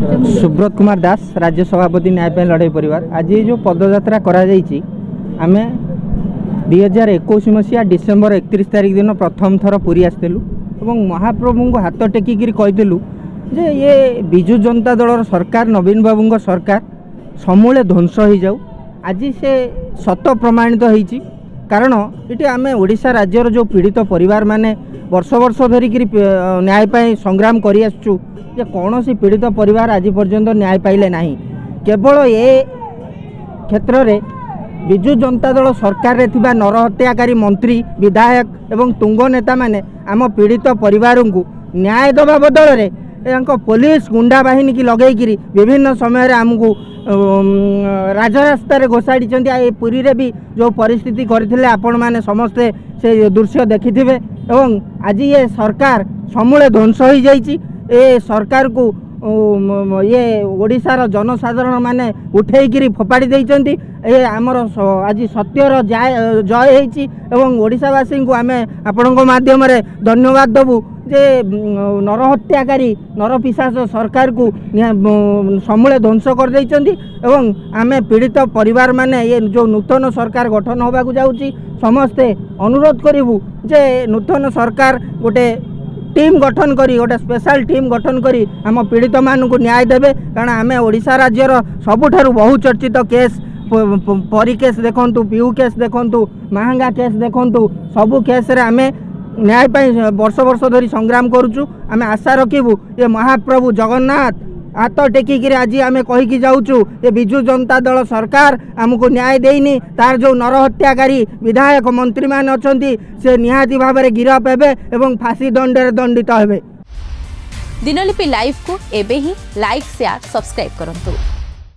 सुब्रत कुमार दास राज्य सभापति न्याय लड़ाई परिवार। आज ये जो पदयात्रा आम 2021 मसीहा डिसेम्बर 31 तारिख दिन प्रथम थर पुरी आसलु और महाप्रभु को हाथ टेकिकी कहलु जे ये विजु जनता दल सरकार नवीन बाबू सरकार समूले ध्वंस हो जाऊ। आज से सत प्रमाणित होती कारण ये आम ओडिशा राज्यर जो पीड़ित परिवार माने वर्ष वर्ष धरिक न्याय पाई संग्राम करी आसुचु जे कौन सी पीड़ित परिवार आज पर्यंत न्याय पाइले नहीं। केवल ये क्षेत्र में विजु जनता दल सरकार रे थिबा नरहत्याकारी मंत्री विधायक एवं तुंग नेता माने आम पीड़ित परिवार को न्याय दबा बदल रे पुलिस गुंडा बाहिनी की लगेकरी विभिन्न समय आमको राजरास्तार घोषाड़ी पुरी रे भी जो परिस्थिति करथिले आपण माने समस्ते से दृश्य देखिथिबे एवं आज ये सरकार समूले ध्वंस हो जाइए। ए सरकार को ये ओडिशार जनसाधारण माने उठेकरी फोपाड़ी देइचंती। ए आमर आज सत्यर जय होइछि एवं ओडिशावासी को आमे आपणको माध्यम रे धन्यवाद देबु जे नरहत्याकारी नरपिशाच सरकार को समूले ध्वंस कर देइचंती एवं आमे पीड़ित परिवार माने ये जो नूतन सरकार गठन होबाकू जाउछि समस्ते अनुरोध करिवु जे नूतन सरकार गोटे टीम गठन करी गोटे स्पेशल टीम गठन करी आम पीड़ित मान को न्याय देवे। कारण आम ओडिशा राज्यर सबुठारु बहुचर्चित केस परी केस देखंतु पीयू केस देखंतु महंगा केस देखंतु सबु केस रे आम न्याय पाई वर्ष वर्ष धरी संग्राम करुचु। आम आशा रखिबु ये महाप्रभु जगन्नाथ हाथ टेकिकी आज आम कहीकि जाऊँ ये विजु जनता दल सरकार आमको न्याय देनी तार जो नरहत्याकारी विधायक मंत्री मान अच्छा से निहाती भाव में गिरफ हेबे एवं फांसी दंडे दंडित हेबे। दिनलिपि लाइव को एबे ही लाइक शेयर सब्सक्राइब करंतु।